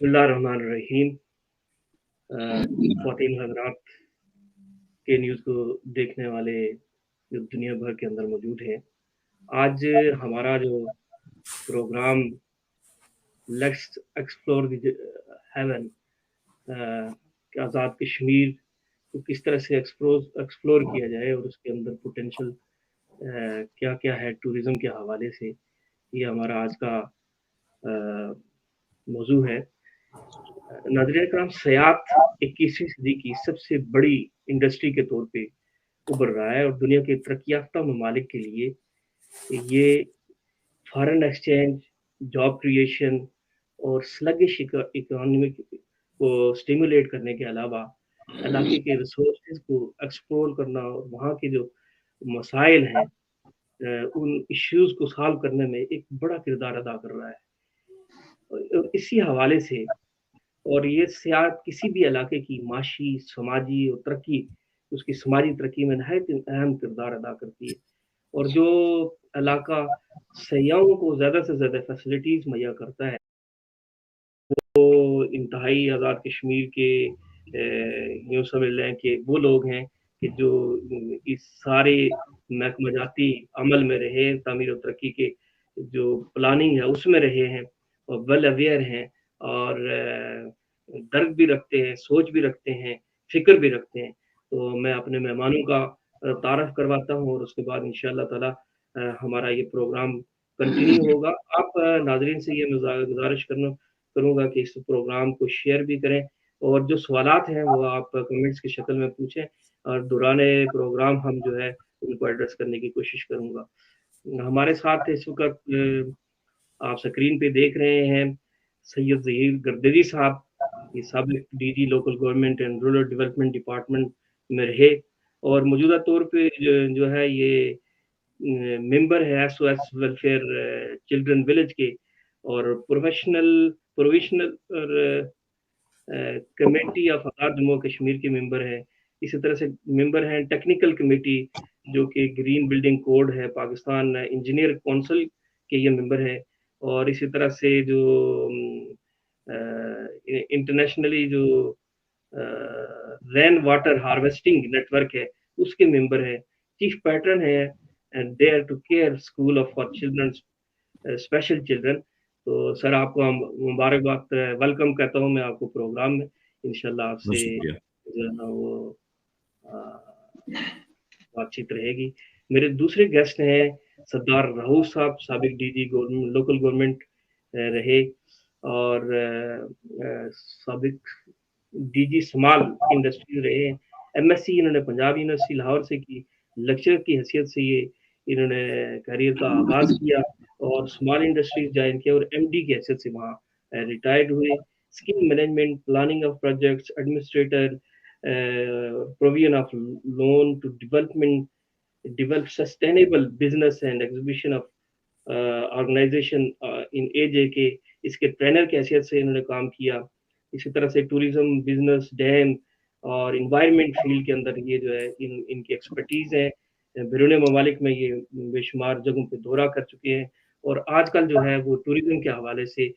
बिस्मिल्लाहिर्रहमानिर्रहीम। ख्वातीन हज़रात के न्यूज़ को देखने वाले जो दुनिया भर के अंदर मौजूद हैं, आज हमारा जो program let's explore the heaven कि आज़ाद कश्मीर को किस तरह से एक्सप्लोर किया जाए और उसके अंदर पोटेंशियल क्या-क्या है टूरिज़्म के हवाले से, ये हमारा आज का मौज़ू है। नाज़रीन इकराम, सयाहत 21वीं सदी की सबसे बड़ी इंडस्ट्री के तौर पे उभर रहा है और दुनिया के तरक्की याफ्ता ममालिक के लिए ये फॉरेन एक्सचेंज, जॉब क्रिएशन और स्लगिश इकोनॉमी को स्टिमुलेट करने के अलावा इलाके के रिसोर्सेज को एक्सप्लोर करना और वहाँ के जो मसाइल हैं उन इश्यूज़ को सॉल्व करने में एक बड़ा किरदार अदा कर रहा है। और इसी हवाले से और ये सियाहत किसी भी इलाके की माशी, समाजी और तरक्की उसकी समाजी तरक्की में नहायत अहम किरदार अदा करती है। और जो इलाका सयाहों को ज़्यादा से ज़्यादा फैसिलिटीज़ मुहैया करता है, वो इंतहाई आज़ाद कश्मीर के यूँ समझ लें कि वो लोग हैं कि जो इस सारे महकमाजाती अमल में रहे, तामीर और तरक्की के जो प्लानिंग है उसमें रहे हैं और वेल अवेयर हैं और दर्द भी रखते हैं, सोच भी रखते हैं, फ़िक्र भी रखते हैं। तो मैं अपने मेहमानों का तारुफ़ करवाता हूँ और उसके बाद इंशाअल्लाह ताला हमारा ये प्रोग्राम कंटिन्यू होगा। आप नाज़रीन से ये गुज़ारिश करूँगा कि इस प्रोग्राम को शेयर भी करें और जो सवालात हैं वो आप कमेंट्स की शक्ल में पूछें और दौरान प्रोग्राम हम जो है उनको एड्रेस करने की कोशिश करूँगा। हमारे साथ इस वक़्त आप स्क्रीन पे देख रहे हैं सैयद ज़हीर गर्दरी साहब, ये साबिक DG local government and rural development department में रहे और मौजूदा तौर पे जो है ये मेंबर है एसओएस वेलफेयर चिल्ड्रन विलेज के और प्रोविजनल और कमेटी ऑफ आज़ाद जम्मू कश्मीर के मेंबर हैं। इसी तरह से मेंबर हैं टेक्निकल कमेटी जो कि ग्रीन बिल्डिंग कोड है, पाकिस्तान इंजीनियर काउंसिल के ये मेंबर हैं और इसी तरह से जो इंटरनेशनली जो रेन वाटर हार्वेस्टिंग नेटवर्क है, उसके मेंबर हैं। चीफ पैटर्न है and dare to care school of for children special children. तो सर आपको हम मुबारकबाद वेलकम कहता हूँ मैं आपको प्रोग्राम में। इंशाल्लाह आपसे शुक्रिया। जो है ना वो बातचीत रहेगी। मेरे दूसरे गेस्ट हैं सरदार राऊफ साहब, साबिक डीजी गवर्नमेंट लोकल गवर्नमेंट रहे और साबिक डीजी स्मॉल इंडस्ट्रीज रहे हैं। एमएससी इन्होंने पंजाब यूनिवर्सिटी लाहौर से की, लेक्चरर की हैसियत से ये इन्होंने करियर का आगाज़ किया और स्मॉल इंडस्ट्रीज ज्वाइन किया और एमडी की हैसियत से वहाँ रिटायर्ड हुए। Skill management, planning of projects, administrator, provision of loan to develop sustainable business and exhibition of organisation in AJK इसके ट्रेनर की हैसियत से इन्होंने काम किया। इसी तरह से टूरिज्म, बिजनेस, डैम और एनवायरनमेंट फील्ड के अंदर ये जो है इनकी एक्सपर्टीज़ है। बैरून ममालिक में ये बेशुमार जगहों पे दौरा कर चुके हैं और आजकल जो है वो टूरिज्म के हवाले से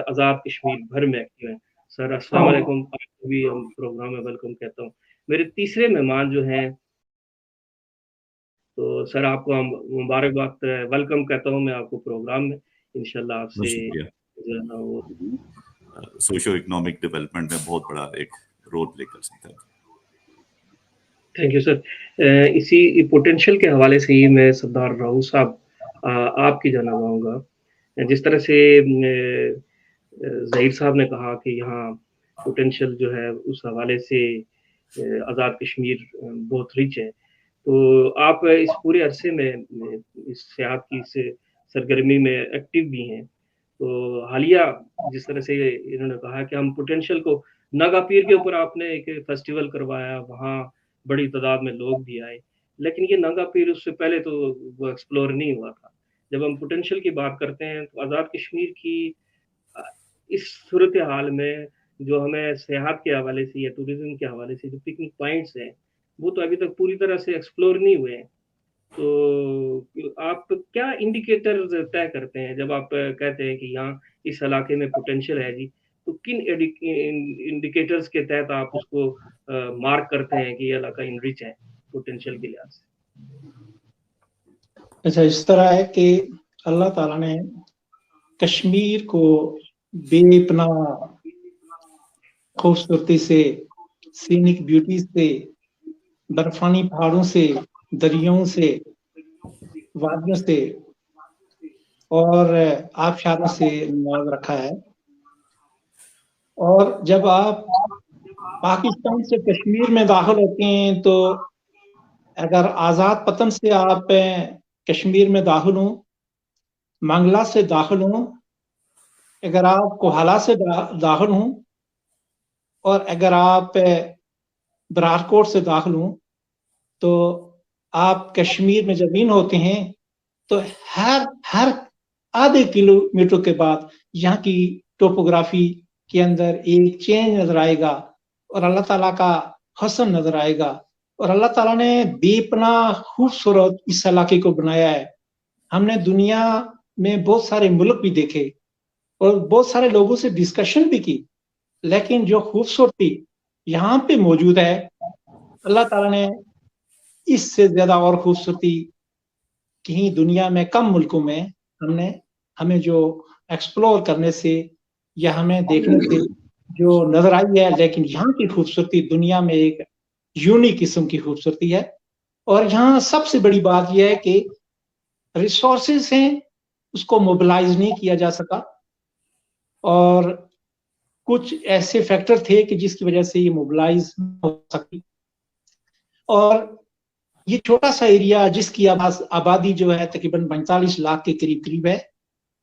आज़ाद कश्मीर भर में एक्टिव हैं। सर अस्सलाम वालेकुम, आपको भी हम प्रोग्राम में वेलकम कहता हूँ। मेरे तीसरे मेहमान जो हैं तो सर आपको हम मुबारकबाद वेलकम कहता हूँ मैं आपको प्रोग्राम में। इंशाल्लाह आपसे शुक्रिया। जो है ना वो सोशियो इकोनॉमिक डेवलपमेंट में बहुत बड़ा एक रोल प्ले कर सकता है। Thank you sir. इसी पोटेंशियल के हवाले से ही मैं सरदार राऊफ साहब आपकी जानना चाहूँगा। जिस तरह से ज़हीर साहब ने कहा कि यहाँ पोटेंशियल जो है उस हवाले से आज़ाद कश्मीर बहुत रिच है। तो आप इस पूरे अरसे में इस सियाहत की इस सरगर्मी में एक्टिव भी हैं। तो हालिया जिस तरह से इन्होंने कहा कि हम पोटेंशियल को नागा पीर के ऊपर आपने एक फेस्टिवल करवाया, वहाँ बड़ी तादाद में लोग भी आए। लेकिन ये नागा पीर उससे पहले तो वो एक्सप्लोर नहीं हुआ था। जब हम पोटेंशियल की बात करते हैं तो आज़ाद कश्मीर की अ, इस सूरत-ए-हाल में जो हमें सेहत के हवाले से या टूरिज़्म के हवाले से जो पिकनिक पॉइंट्स हैं, वो तो अभी तक पूरी तरह से एक्सप्लोर नहीं हुए हैं। तो आप क्या इंडिकेटर्स तय करते हैं जब आप कहते हैं कि यहाँ इस इलाके में पोटेंशियल है जी, तो किन इंडिकेटर्स के तहत आप उसको मार्क करते हैं कि ये इलाका इनरिच है पोटेंशियल के लिहाज से? अच्छा, इस तरह है कि अल्लाह ताला ने कश्मीर को बेपनाह खूबसूरती से, सीनिक ब्यूटी से, बर्फानी पहाड़ों से, दरियाओं से, वादियों से और आबशारों से नवाज रखा है। और जब आप पाकिस्तान से कश्मीर में दाखिल होते हैं तो अगर आज़ाद पतन से आप कश्मीर में दाखिल हों, मंगला से दाखिल हों, अगर आप कोहाला से दाखिल हों और अगर आप बरारकोट से दाखिल हों, तो आप कश्मीर में जब इन होते हैं तो हर आधे किलोमीटर के बाद यहाँ की टोपोग्राफी के अंदर एक चेंज नजर आएगा और अल्लाह ताला का हसन नजर आएगा। और अल्लाह ताला ने बेपनाह खूबसूरत इस इलाके को बनाया है। हमने दुनिया में बहुत सारे मुल्क भी देखे और बहुत सारे लोगों से डिस्कशन भी की, लेकिन जो खूबसूरती यहाँ पे मौजूद है, अल्लाह ताला ने इससे ज्यादा और खूबसूरती कहीं दुनिया में कम मुल्कों में हमें जो एक्सप्लोर करने से या हमें देखने से जो नजर आई है। लेकिन यहाँ की खूबसूरती दुनिया में एक यूनिक किस्म की खूबसूरती है। और यहाँ सबसे बड़ी बात यह है कि रिसोर्सेज हैं, उसको मोबिलाइज नहीं किया जा सका और कुछ ऐसे फैक्टर थे कि जिसकी वजह से ये मोबिलाइज हो सकी। और ये छोटा सा एरिया जिसकी आबादी जो है तकरीबन 45 लाख के करीब करीब है,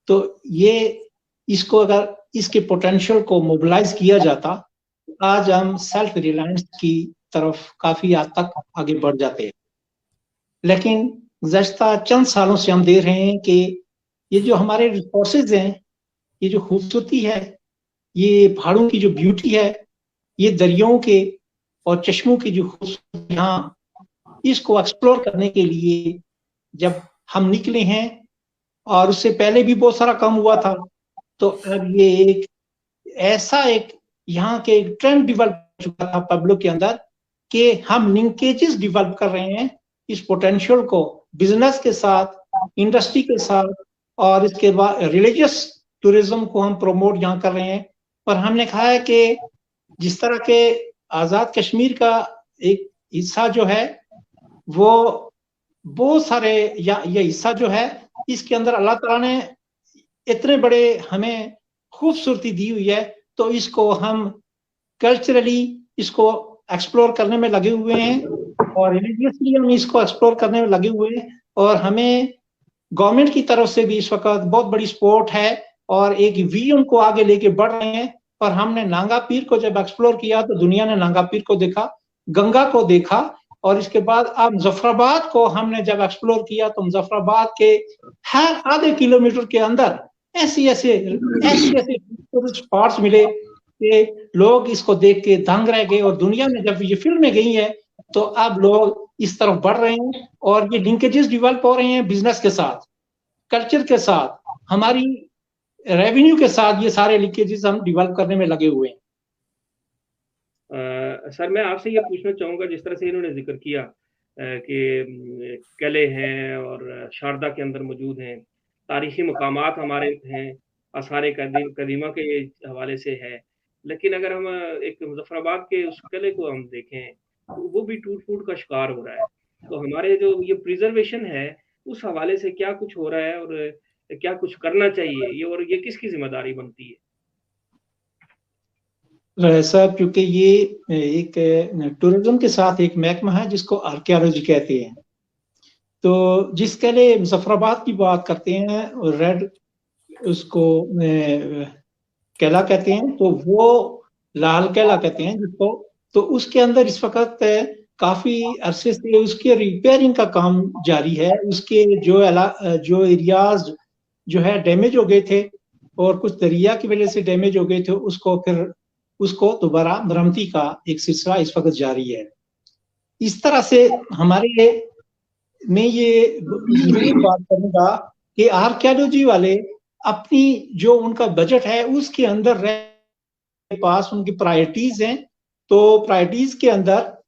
तो ये इसको अगर इसके पोटेंशियल को मोबिलाइज किया जाता, आज हम सेल्फ रिलायंस की तरफ काफी हद तक आगे बढ़ जाते हैं। लेकिन गुज़श्ता चंद सालों से हम देख रहे हैं कि ये जो हमारे रिसोर्सेज हैं, ये जो खूबसूरती है, ये पहाड़ों की जो ब्यूटी है, ये दरियाओं के और चश्मों की जो खूबसूरती, यहाँ इसको एक्सप्लोर करने के लिए जब हम निकले हैं, और उससे पहले भी बहुत सारा काम हुआ था, तो अब ये एक ऐसा एक यहाँ के एक ट्रेंड डेवलप हो चुका था पब्लिक के अंदर कि हम लिंकेजेस डेवलप कर रहे हैं इस पोटेंशियल को बिजनेस के साथ, इंडस्ट्री के साथ, और इसके बाद रिलीजियस टूरिज्म को हम प्रमोट यहाँ कर रहे हैं। और हमने कहा है कि जिस तरह के आजाद कश्मीर का एक हिस्सा जो है, वो बहुत सारे ये हिस्सा जो है, इसके अंदर अल्लाह ताला ने इतने बड़े हमें खूबसूरती दी हुई है, तो इसको हम कल्चरली इसको एक्सप्लोर करने में लगे हुए हैं और रिलीजियसली हम इसको एक्सप्लोर करने में लगे हुए हैं। और हमें गवर्नमेंट की तरफ से भी इस वक्त बहुत बड़ी सपोर्ट है और एक विजन को आगे लेके बढ़ रहे हैं। और हमने नांगा पीर को जब एक्सप्लोर किया तो दुनिया ने नांगा पीर को देखा, गंगा को देखा, और इसके बाद अब मुजफ्फराबाद को हमने जब एक्सप्लोर किया तो मुजफ्फराबाद के हर आधे किलोमीटर के अंदर ऐसे स्पॉट्स मिले कि लोग इसको देख के दंग रह गए। और दुनिया में जब ये फिल्में गई है तो अब लोग इस तरफ बढ़ रहे हैं और ये लिंकेजेस डेवलप हो रहे हैं बिजनेस के साथ, कल्चर के साथ, हमारी रेवेन्यू के साथ। ये सारे लिंकेजेस हम डेवलप करने में लगे हुए हैं। सर, मैं आपसे ये पूछना चाहूँगा, जिस तरह से इन्होंने जिक्र किया कि किले हैं और शारदा के अंदर मौजूद हैं, तारीखी मकामात हमारे हैं, आसार कदीमा के हवाले से है, लेकिन अगर हम एक मुजफ्फराबाद के उस किले को हम देखें तो वो भी टूट-फूट का शिकार हो रहा है। तो हमारे जो ये प्रिजर्वेशन है, उस हवाले से क्या कुछ हो रहा है और क्या कुछ करना चाहिए, ये और ये किसकी ज़िम्मेदारी बनती है? ऐसा, क्योंकि ये एक टूरिज्म के साथ एक महकमा है जिसको आर्कियोलॉजी कहते हैं। तो जिस किले मुजफ्फराबाद की बात करते हैं, रेड उसको किला कहते हैं, तो वो लाल किला कहते हैं जिसको। तो उसके अंदर इस वक्त काफी अरसे से उसके रिपेयरिंग का काम जारी है। उसके जो एरियाज जो है डैमेज हो गए थे और कुछ दरिया की वजह से डैमेज हो गए थे, उसको दोबारा मरम्मती का एक सिलसिला इस वक्त जारी है। इस तरह से हमारे में ये बात करूंगा कि आर्कियोलॉजी वाले अपनी जो उनका बजट है उसके अंदर पास उनकी प्रायोरिटीज हैं, तो प्रायोरिटीज के अंदर